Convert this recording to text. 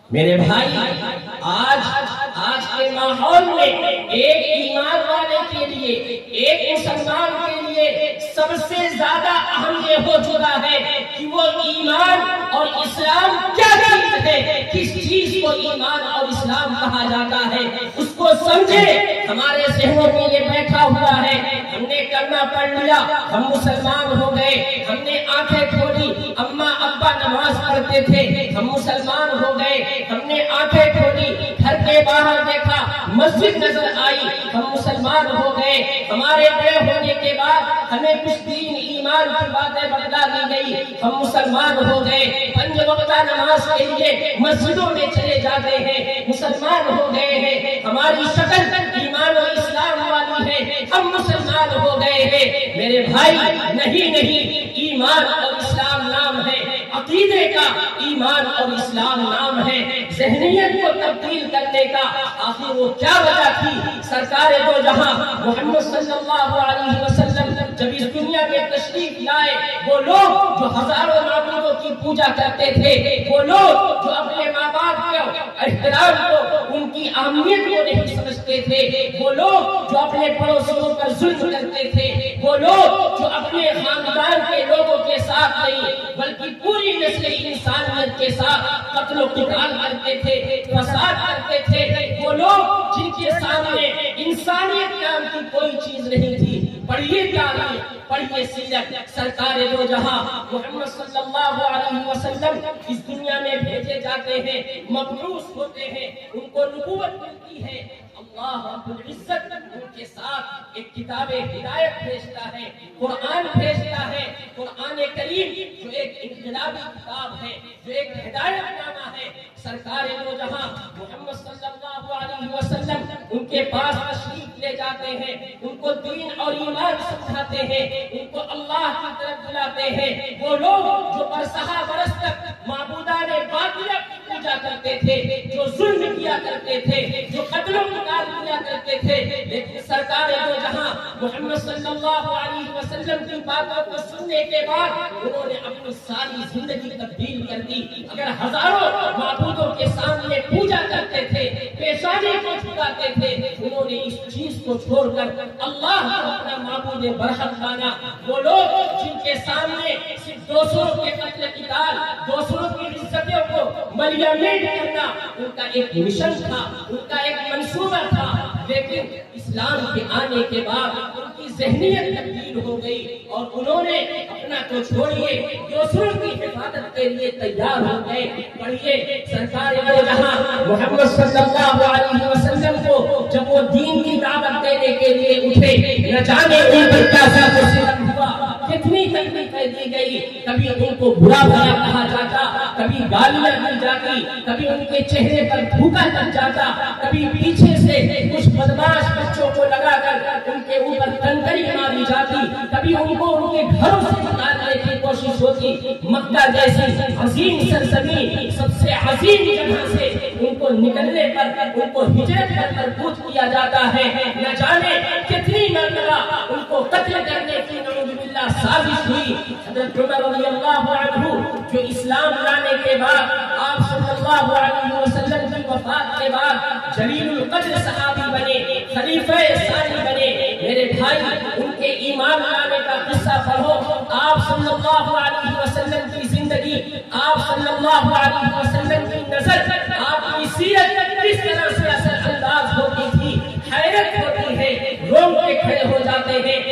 मेरे भाई, आज के माहौल में एक ईमान वाले के लिए, एक मुसलमान के लिए सबसे ज्यादा अहम ये हो चुका है कि वो ईमान और इस्लाम क्या चीज है, किस चीज को ईमान और इस्लाम कहा जाता है, उसको समझे। हमारे जहनों में ये बैठा हुआ है, हमने कलमा पढ़ लिया, हम मुसलमान हो गए, हमने आंखें खोली, अम्मा अब्बा नमाज पढ़ते थे, हम मुसलमान हो गए, हमने आंखें खोली, घर के बाहर देखा, मस्जिद नजर आई, हम मुसलमान हो गए। हमारे बड़े होने के बाद हमें कुछ दीन ईमान की बातें बता दी गई, हम मुसलमान हो गए। पंज वक्त नमाज के लिए मस्जिदों में चले जाते हैं, मुसलमान हो गए हैं। हमारी शक्ल ईमान और इस्लाम वाली है, हम मुसलमान हो गए हैं। मेरे भाई, नहीं, ईमान और इस्लाम नाम है, अकीदे का ईमान और इस्लाम नाम है, ज़हनियत को तब्दील करने का। आखिर वो क्या वजह थी? सरकार दो जहां मोहम्मद सल्लल्लाहु अलैहि वसल्लम जब इस दुनिया में तशरीफ लाए, वो लोग जो हजारों माबूदों की पूजा करते थे, वो लोग जो अपने माँ बाप को एहतराम को, उनकी अहमियत को नहीं समझते थे, वो लोग जो अपने पड़ोसियों पर जुल्म करते थे, वो लोग जो अपने खानदान के लोगों के साथ नहीं बल्कि पूरी नस्ल इंसानियत के साथ कत्ल क़िताल करते थे, फसाद करते थे, वो लोग जिनके सामने इंसानियत नाम की कोई चीज नहीं थी। पढ़िए तारीख, पढ़िए सीरत। सरकार दो जहां मोहम्मद सल्लल्लाहु अलैहि वसल्लम इस दुनिया में भेजे जाते हैं, मबरूस होते हैं, उनको नबूवत मिलती है। अल्लाह रब्बुल इज्जत उनके साथ एक किताबे हिदायत भेजता है, कुरान भेजता है। कुरान करीम जो एक इनकलाबी किताब है, जो एक हिदायतनामा है। सरकार दो जहां मोहम्मद सल्लल्लाहु अलैहि वसल्लम उनके पास तशरीफ ले जाते हैं, उनको दीन और ईमान समझाते हैं, उनको अल्लाह की तरफ बुलाते हैं। वो लोग जो बरसहा बरस तक माबूदाने बातिल की पूजा करते थे, जो जुल्म किया करते थे, जो कत्ल क़िताल किया करते थे, लेकिन सरकार दो जहां मोहम्मद सल्लल्लाहु अलैहि वसल्लम की बातों को सुनने के बाद उन्होंने अपनी सारी जिंदगी तब्दील कर दी। अगर हजारों माबूदों के सामने पूजा करते थे, पेशानी को झुकाते थे, उन्होंने इस चीज को छोड़कर अल्लाह को अपना माबूद बरहक माना। वो लोग जिनके सामने सिर्फ दूसरों के कत्ल क़िताल, दूसरों की इज्जतों को मलियामेट करना उनका एक मिशन था, उनका एक मंसूबा था। लेकिन इस्लाम के आने के बाद उनकी ज़हनियत तब्दील हो गई और उन्होंने अपना तो छोड़िए, दूसरों की हिफाजत के लिए तैयार हो गए। पढ़िए सरकार दो जहां मोहम्मद सल्लल्लाहु अलैहि वसल्लम को जब वो दीन की दावत देने के लिए उठे, न जाने उनपर क्या सितम हुआ, कितनी तकलीफें दी गई। कभी उनको बुरा भला कहा जाता, कभी गालियां दी जाती, कभी उनके चेहरे पर धूका लग जाता, कभी पीछे से कुछ बदमाश बच्चों को लगाकर उनके ऊपर कंकरी मारी जाती, कभी उनको उनके घरों से निकालने की कोशिश होती। मक्का जैसी हसीन सरजमीन, सबसे हसीन जगह से उनको निकलने पर उनको हिजरत कर मजबूत किया जाता है। न जाने कितनी मरतबा उनको कत्ल करने की नऊजुबिल्लाह साजिश हुई। हज़रत उमर रज़ियल्लाहु अन्हु जो इस्लाम लाने के बाद आप सल्लल्लाहु अलैहि वसल्लम की वफात के बाद जलीलुल क़द्र सहाबी बने, खलीफा सानी बने। मेरे भाई, उनके ईमान लाने का किस्सा पढ़ो। आप सल्लल्लाहु अलैहि वसल्लम की जिंदगी, आप सल्लल्लाहु अलैहि वसल्लम की नज़र, आपकी सीरत किस तरह से असर